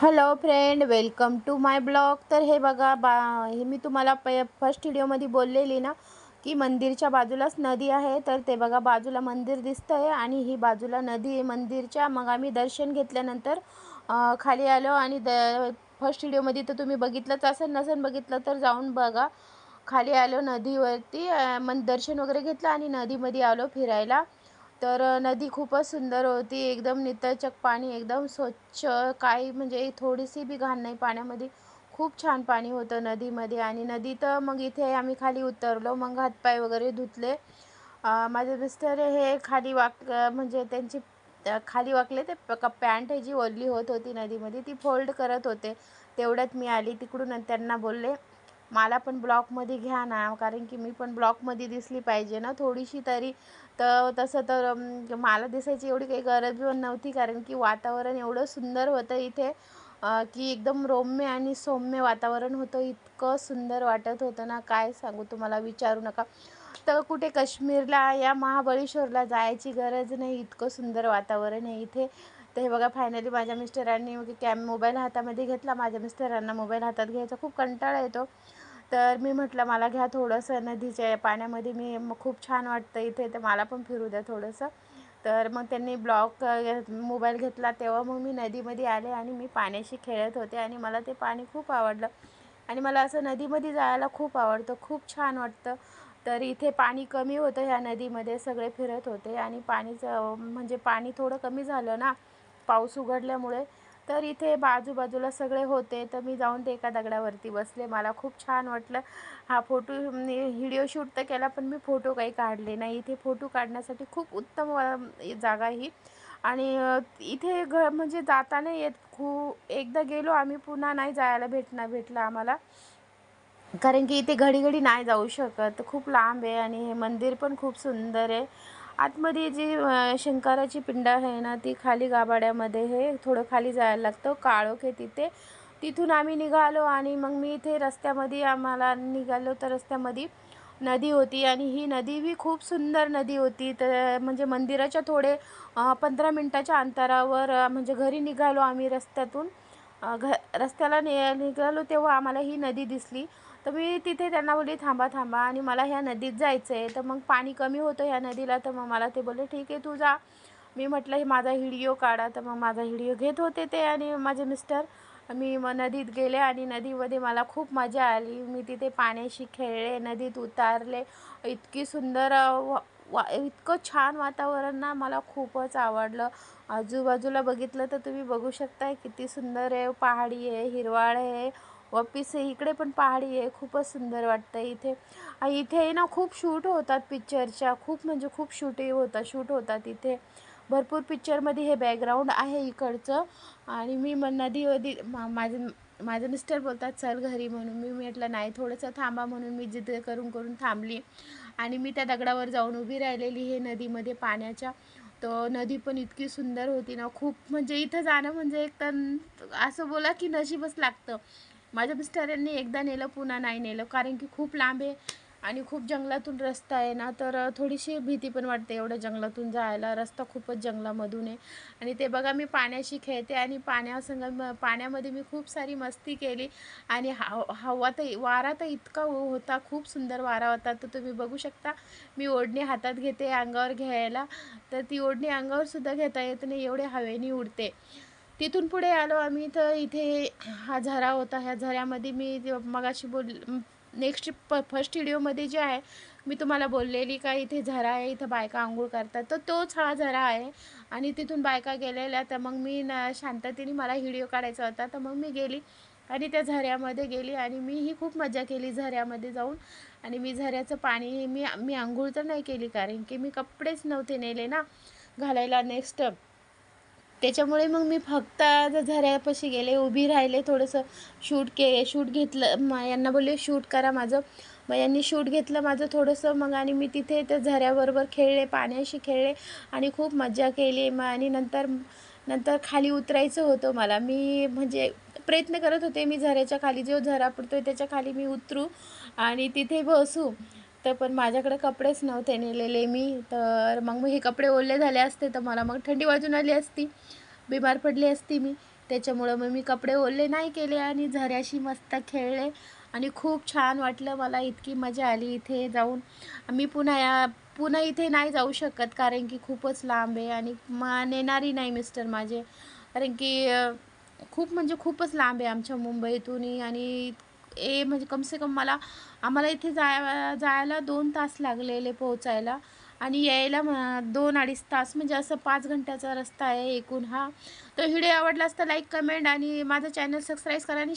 Hello friend, welcome to my blog. तर हे बघा हे मी तुम्हाला फर्स्ट व्हिडिओमध्ये बोललेली ना की मंदिरच्या बाजूलाच नदी आहे. तर ते बघा बाजूला मंदिर दिसतंय आणि ही बाजूला नदी आहे मंदिरच्या. मग आम्ही दर्शन घेतल्यानंतर खाली आलो आणि फर्स्ट व्हिडिओमध्ये तर तुम्ही बघितलंच असेल, नसेल बघितलं तर जाऊन बघा. खाली आलो नदीवरती, मग दर्शन वगैरे घेतलं आणि नदीमध्ये आलो फिरायला. तर नदी खूपच सुंदर होती, एकदम नितळचक पाणी, एकदम स्वच्छ, काही म्हणजे थोडीशी बी घाण नाही पाण्यामध्ये. खूप छान पाणी होतं नदीमध्ये. आणि नदीत मग इथे आम्ही खाली उतरलो, मग हातपाय वगैरे धुतले. माझे मिस्टर हे खाली म्हणजे त्यांची खाली वाकले, ते पॅन्ट जी ओली होत होती नदीमध्ये ती फोल्ड करत होते. तेवढ्यात मी आली तिकडून आणि त्यांना बोलले, मला पण ब्लॉकमध्ये घ्या ना, कारण की मी पण ब्लॉकमध्ये दिसली पाहिजे ना थोडीशी तरी. तर तसं तर मला दिसायची एवढी काही गरज पण नव्हती, कारण की वातावरण एवढं सुंदर होतं इथे की एकदम रम्य आणि सौम्य वातावरण होतं. इतकं सुंदर वाटत होतं ना, काय सांगू तुम्हाला, विचारू नका. तर कुठे काश्मीरला या महाबळेश्वरला जायची गरज नाही, इतकं सुंदर वातावरण आहे इथे. तर हे बघा फायनली माझ्या मिस्टरांनी मोबाईल हातामध्ये घेतला. माझ्या मिस्टरांना मोबाईल हातात घ्यायचा खूप कंटाळा येतो. तर मी म्हटलं मला घ्या थोडंसं नदीच्या पाण्यामध्ये, खूप छान वाटतं इथे, तर मला पण फिरू द्या थोडंसं. तर मग त्यांनी मोबाईल घेतला तेव्हा मग मी नदीमध्ये आले आणि मी पाण्याशी खेळत होते आणि मला ते पाणी खूप आवडलं. आणि मला असं नदीमध्ये जायला खूप आवडतं, खूप छान वाटतं. तर इथे पाणी कमी होतं ह्या नदीमध्ये, सगळे फिरत होते आणि पाणीचं म्हणजे पाणी थोडं कमी झालं ना पाऊस उघडल्यामुळे. तर इथे बाजूबाजूला सगळे होते, तर मी जाऊन ते एका दगडावरती बसले. मला खूप छान वाटलं. हा व्हिडिओ शूट तर केला, पण मी फोटो काही काढले नाही. इथे फोटो काढण्यासाठी खूप उत्तम जागा ही. आणि इथे म्हणजे जाता नाही येत. एकदा गेलो आम्ही, पुन्हा नाही जायला भेटलं आम्हाला, कारण की इथे घडी घडी नाही जाऊ शकत, खूप लांब आहे. आणि हे मंदिर पण खूप सुंदर आहे. आतमध्ये जी शंकराची पिंड आहे ना, ती खाली गाभाड्यामध्ये हे थोडं खाली जायला लागतं, काळोख आहे तिथे. तिथून आम्ही निघालो आणि मग मी इथे रस्त्यामध्ये आम्हाला निघालो, तर रस्त्यामध्ये नदी होती आणि ही नदी बी खूप सुंदर नदी होती. तर म्हणजे मंदिराच्या थोडे 15 मिनटाच्या अंतरावर, म्हणजे घरी निघालो आम्ही रस्त्यातून, रस्त्याला निघालो तेव्हा आम्हाला ही नदी दिसली. तर मी तिथे त्यांना बोलली थांबा थांबा, आणि मला ह्या नदीत जायचं आहे. तर मग पाणी कमी होतं ह्या नदीला, तर मग मला ते बोलले ठीक आहे तू जा. मी म्हटलं हे माझा व्हिडिओ काढा, तर मग माझा व्हिडिओ घेत होते ते आणि माझे मिस्टर. मी मग नदीत गेले आणि नदीमध्ये मला खूप मजा आली. मी तिथे पाण्याशी खेळले, नदीत उतारले. इतकी सुंदर इतकं छान वातावरण ना, मला खूपच आवडलं. आजूबाजूला बघितलं तर तुम्ही बघू शकताय किती सुंदर आहे, पहाडी आहे, हिरवाळ आहे, वापिस आहे, इकडे पण पहाडी आहे. खूपच सुंदर वाटतं इथे. इथे ना खूप शूट होतात पिक्चरच्या, खूप म्हणजे खूप शूट होतात इथे. भरपूर पिक्चरमध्ये हे बॅकग्राऊंड आहे इकडचं. आणि मी नदीवरती माझे मिस्टर बोलतात चल घरी, म्हणून मी म्हटलं नाही थोडंसं थांबा, म्हणून मी जिद्द करून करून थांबली. आणि मी त्या दगडावर जाऊन उभी राहिलेली हे नदीमध्ये पाण्याच्या. तर नदी पण इतकी सुंदर होती ना, खूप म्हणजे इथं जाणं म्हणजे एक तर असं बोला की नशीबच लागतं. माझ्या मिस्टरांनी एकदा नेलं, पुन्हा नाही नेलं, कारण की खूप लांब आहे आणि खूप जंगलातून रस्ता आहे ना, तर थोडीशी भीती पण वाटते एवढ्या जंगलातून जायला. रस्ता खूपच जंगलामधून आहे. आणि ते बघा मी पाण्याशी खेळते आणि पाण्यामध्ये मी खूप सारी मस्ती केली. आणि हवा तर वारा तर इतका होता, खूप सुंदर वारा होता. तर तुम्ही बघू शकता, मी ओढणी हातात घेते अंगावर घ्यायला, तर ती ओढणी अंगावर सुद्धा घेता येत नाही, एवढे हवेने उडते. तिथून पुढे आलो आम्ही, तर इथे हा झरा होता. ह्या झऱ्यामध्ये मी मगाशी नेक्स्ट फर्स्ट व्हिडिओमध्ये जे आहे मी तुम्हाला बोललेली का इथे झरा आहे, इथं बायका आंघोळ करतात, तर तोच हा झरा आहे. आणि तिथून बायका गेलेल्या, तर मग मी शांततेने मला व्हिडिओ काढायचा होता, तर मग मी गेली आणि त्या झऱ्यामध्ये गेली आणि मीही खूप मजा केली झऱ्यामध्ये जाऊन. आणि मी झऱ्याचं पाणी मी मी आंघोळ तर नाही केली, कारण की मी कपडेच नव्हते नेले ना घालायला नेक्स्ट. त्याच्यामुळे मग मी फक्त झऱ्यापाशी गेले, उभी राहिले, थोडंसं शूट घेतलं. यांना बोलले शूट करा माझं. मग यांनी शूट घेतलं माझं थोडंसं, मग आणि मी तिथे त्या झऱ्याबरोबर खेळले, पाण्याशी खेळले आणि खूप मजा केली. मग आणि नंतर खाली उतरायचं होतं मला. मी म्हणजे प्रयत्न करत होते, मी झऱ्याच्या खाली, जो झरा पडतो त्याच्या खाली मी उतरू आणि तिथे बसू. तर पण माझ्याकडे कपडेच नव्हते नेलेले मी. तर मग हे कपडे ओले झाले असते तर मला मग थंडी वाजून आली असती, बिमार पडली असती मी. त्याच्यामुळं मग मी कपडे ओले नाही केले आणि झऱ्याशी मस्त खेळले आणि खूप छान वाटलं मला. इतकी मजा आली इथे जाऊन. मी पुन्हा इथे नाही जाऊ शकत कारण की खूपच लांब आहे आणि नेणारही नाही मिस्टर माझे, कारण की खूप म्हणजे खूपच लांब आहे आमच्या मुंबईतूनही. आणि म्हणजे कम से कम आम्हाला इथे जायला 2 तास लागलेले पोहोचायला आणि यायला 2-2.5 तास, म्हणजे असं 5 घंट्याचा रस्ता आहे एकूण हा. तर व्हिडिओ आवडला असता लाईक कमेंट आणि माझं चॅनल सबस्क्राईब करा आणि